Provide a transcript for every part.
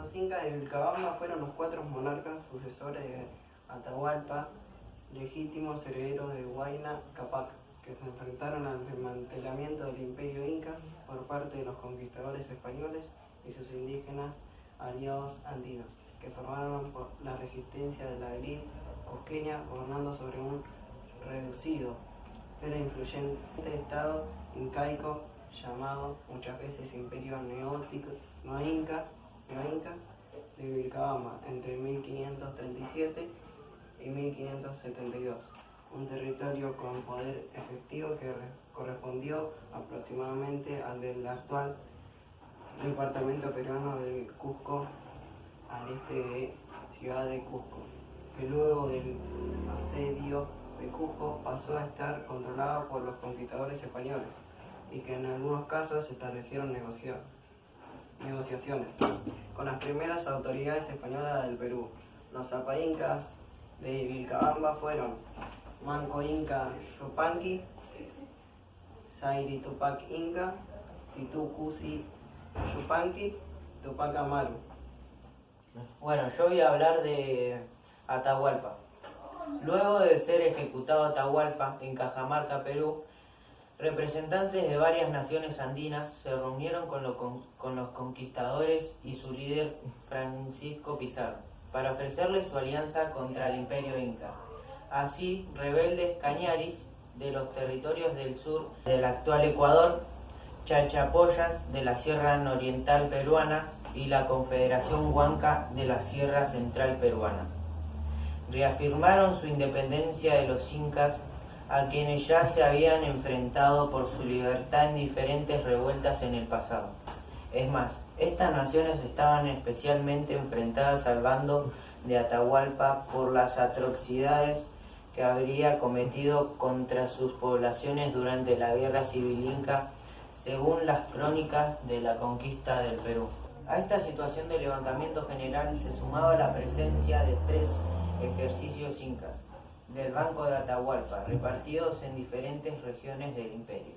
Los incas de Vilcabamba fueron los 4 monarcas sucesores de Atahualpa, legítimos herederos de Huayna Cápac, que se enfrentaron al desmantelamiento del imperio inca por parte de los conquistadores españoles y sus indígenas aliados andinos, que formaron la resistencia de la élite cusqueña gobernando sobre un reducido pero influyente estado incaico llamado muchas veces Imperio No-Inca de Vilcabamba entre 1537 y 1572, un territorio con poder efectivo que correspondió aproximadamente al del actual departamento peruano del Cusco al este de Ciudad de Cusco, que luego del asedio de Cusco pasó a estar controlado por los conquistadores españoles y que en algunos casos se establecieron negociaciones con las primeras autoridades españolas del Perú. Los zapaincas de Vilcabamba fueron Manco Inca Yupanqui, Zairi Tupac Inca, Titu Cusi Yupanqui, Tupac Amaru. Bueno, yo voy a hablar de Atahualpa. Luego de ser ejecutado Atahualpa en Cajamarca, Perú, representantes de varias naciones andinas se reunieron con los conquistadores y su líder Francisco Pizarro para ofrecerles su alianza contra el imperio inca. Así, rebeldes cañaris de los territorios del sur del actual Ecuador, chalchapollas de la Sierra Nororiental peruana y la Confederación Huanca de la Sierra Central peruana reafirmaron su independencia de los incas, a quienes ya se habían enfrentado por su libertad en diferentes revueltas en el pasado. Es más, estas naciones estaban especialmente enfrentadas al bando de Atahualpa por las atrocidades que habría cometido contra sus poblaciones durante la Guerra Civil Inca, según las crónicas de la conquista del Perú. A esta situación de levantamiento general se sumaba la presencia de 3 ejercicios incas del Banco de Atahualpa, repartidos en diferentes regiones del imperio.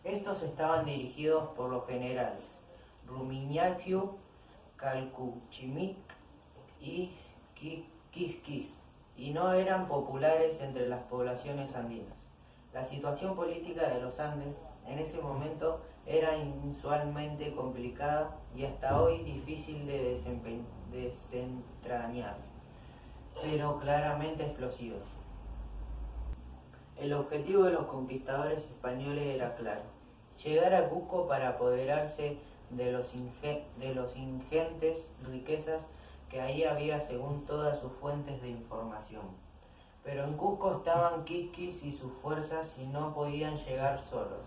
Estos estaban dirigidos por los generales Rumiñahui, Calcuchimic y Quisquis, y no eran populares entre las poblaciones andinas. La situación política de los Andes en ese momento era inusualmente complicada y hasta hoy difícil de desentrañar, pero claramente explosivos. El objetivo de los conquistadores españoles era claro: llegar a Cusco para apoderarse de los ingentes riquezas que ahí había según todas sus fuentes de información. Pero en Cusco estaban Quisquis y sus fuerzas y no podían llegar solos.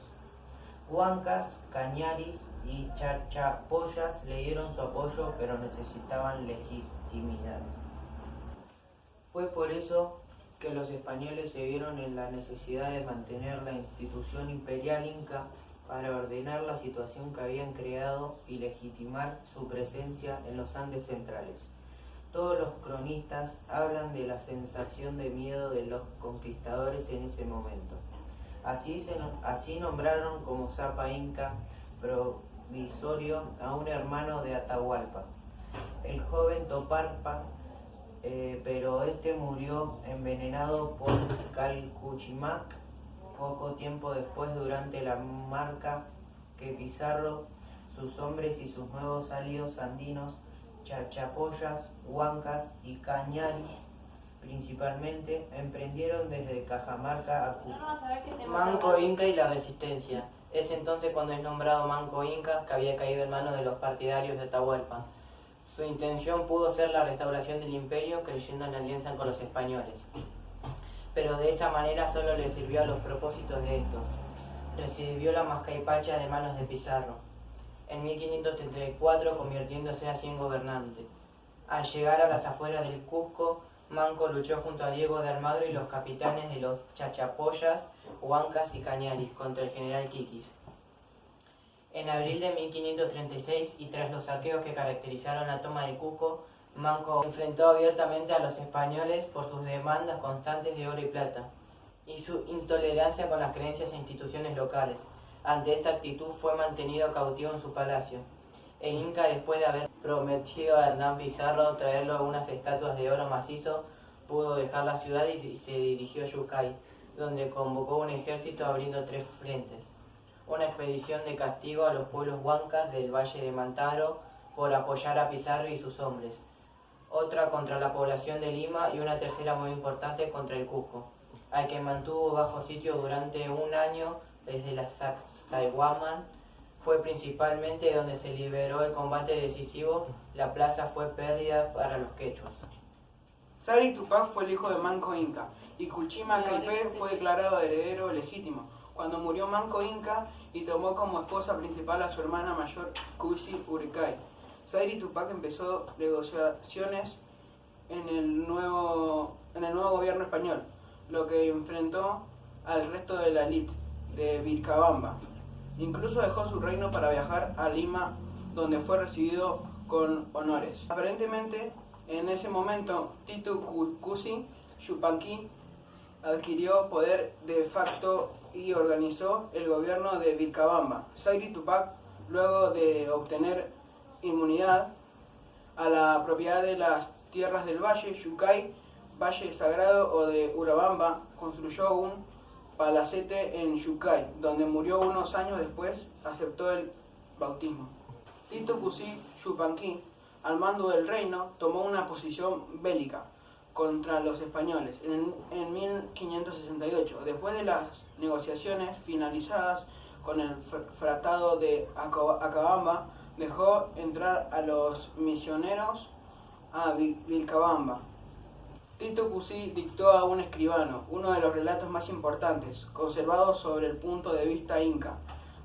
Huancas, cañaris y chalchapollas le dieron su apoyo, pero necesitaban legitimidad. Fue por eso que los españoles se vieron en la necesidad de mantener la institución imperial inca para ordenar la situación que habían creado y legitimar su presencia en los Andes centrales. Todos los cronistas hablan de la sensación de miedo de los conquistadores en ese momento. Así nombraron como Zapa Inca provisorio a un hermano de Atahualpa, el joven Toparpa, pero este murió envenenado por Calcuchimac poco tiempo después durante la marca que Pizarro, sus hombres y sus nuevos aliados andinos, chalchapollas, huancas y cañaris, principalmente, emprendieron desde Cajamarca a Cusco. Manco Inca y la resistencia. Es entonces cuando es nombrado Manco Inca, que había caído en manos de los partidarios de Atahualpa. Su intención pudo ser la restauración del imperio, creyendo en la alianza con los españoles. Pero de esa manera solo le sirvió a los propósitos de estos. Recibió la Mascaipacha de manos de Pizarro, en 1534 convirtiéndose así en gobernante. Al llegar a las afueras del Cusco, Manco luchó junto a Diego de Almagro y los capitanes de los Chachapollas, Huancas y Cañaris contra el general Quisquis. En abril de 1536, y tras los saqueos que caracterizaron la toma de Cusco, Manco enfrentó abiertamente a los españoles por sus demandas constantes de oro y plata, y su intolerancia con las creencias e instituciones locales. Ante esta actitud fue mantenido cautivo en su palacio. El Inca, después de haber prometido a Hernán Pizarro traerlo unas estatuas de oro macizo, pudo dejar la ciudad y se dirigió a Yucay, donde convocó un ejército abriendo 3 frentes. Una expedición de castigo a los pueblos huancas del Valle de Mantaro por apoyar a Pizarro y sus hombres, otra contra la población de Lima y una tercera muy importante contra el Cusco, al que mantuvo bajo sitio durante un año desde la Sacsayhuaman. Fue principalmente donde se liberó el combate decisivo. La plaza fue pérdida para los quechuas. Sayri Tupac fue el hijo de Manco Inca y Cuchima Caipé fue declarado heredero legítimo cuando murió Manco Inca y tomó como esposa principal a su hermana mayor Cusi Uricay. Sayri Tupac empezó negociaciones en el nuevo gobierno español, lo que enfrentó al resto de la élite de Vilcabamba. Incluso dejó su reino para viajar a Lima, donde fue recibido con honores. Aparentemente, en ese momento, Titu Cusi Yupanqui adquirió poder de facto y organizó el gobierno de Vilcabamba. Sayri Tupac, luego de obtener inmunidad a la propiedad de las tierras del Valle, Yucay, Valle Sagrado o de Urabamba, construyó un palacete en Yucay, donde murió unos años después, aceptó el bautismo. Titu Cusi Yupanqui, al mando del reino, tomó una posición bélica contra los españoles en 1568. Después de las negociaciones finalizadas con el Tratado de Acabamba, dejó entrar a los misioneros a Vilcabamba. Titu Cusi dictó a un escribano uno de los relatos más importantes conservados sobre el punto de vista inca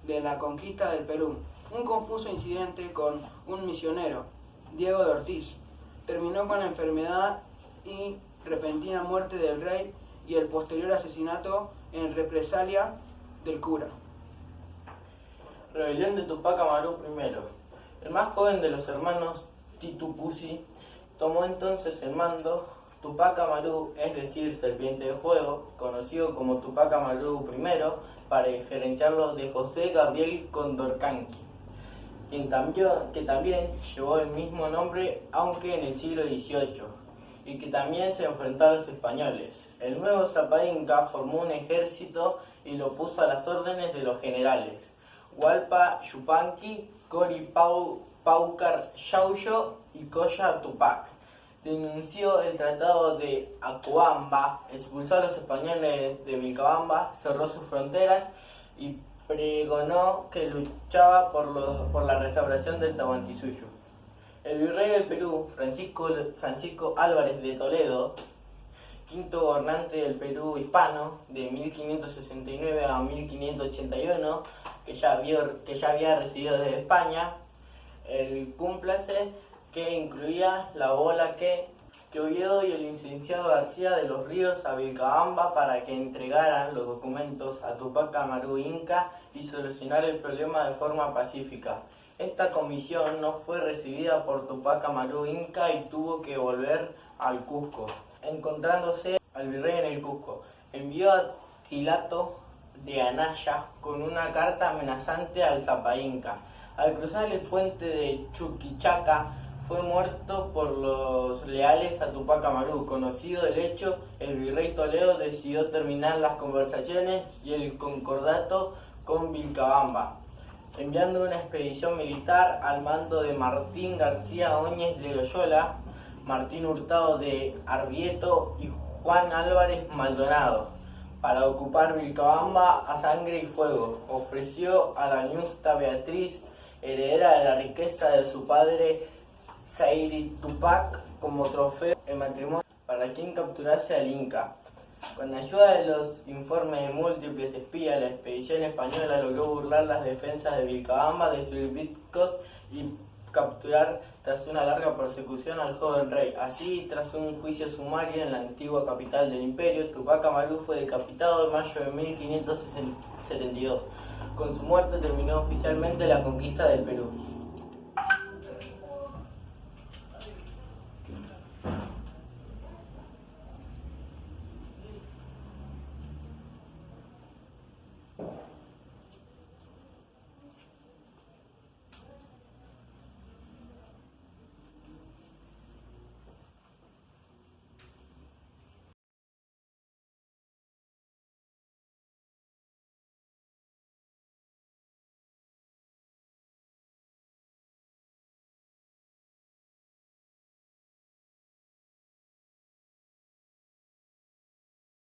de la conquista del Perú. Un confuso incidente con un misionero, Diego de Ortiz, terminó con la enfermedad y repentina muerte del rey y el posterior asesinato en represalia del cura. Rebelión de Tupac Amaru I. El más joven de los hermanos Titu Cusi tomó entonces el mando. Tupac Amaru, es decir, Serpiente de Fuego, conocido como Tupac Amaru I, para diferenciarlo de José Gabriel Condorcanqui, que también llevó el mismo nombre, aunque en el siglo XVIII, y que también se enfrentó a los españoles. El nuevo Zapá Inca formó un ejército y lo puso a las órdenes de los generales Hualpa Yupanqui, Cori Paucar Yaullo y Coya Tupac. Denunció el tratado de Acobamba, expulsó a los españoles de Vilcabamba, cerró sus fronteras y pregonó que luchaba por la restauración del Tahuantinsuyo. El virrey del Perú, Francisco Álvarez de Toledo, quinto gobernante del Perú hispano de 1569 a 1581, que ya había recibido desde España, el cúmplice que incluía la bola que Oviedo y el licenciado García de los Ríos a Vilcabamba para que entregaran los documentos a Tupac Amaru Inca y solucionar el problema de forma pacífica. Esta comisión no fue recibida por Tupac Amaru Inca y tuvo que volver al Cusco. Encontrándose al virrey en el Cusco, envió a Tilato de Anaya con una carta amenazante al Zapá Inca. Al cruzar el puente de Chuquichaca, fue muerto por los leales a Tupac Amaru. Conocido el hecho, el virrey Toledo decidió terminar las conversaciones y el concordato con Vilcabamba, enviando una expedición militar al mando de Martín García Óñez de Loyola, Martín Hurtado de Arrieto y Juan Álvarez Maldonado, para ocupar Vilcabamba a sangre y fuego. Ofreció a la ñusta Beatriz, heredera de la riqueza de su padre Sayri Tupac, como trofeo en matrimonio para quien capturase al Inca. Con ayuda de los informes de múltiples espías, la expedición española logró burlar las defensas de Vilcabamba, destruir picos y capturar tras una larga persecución al joven rey. Así, tras un juicio sumario en la antigua capital del imperio, Tupac Amaru fue decapitado en mayo de 1572. Con su muerte terminó oficialmente la conquista del Perú.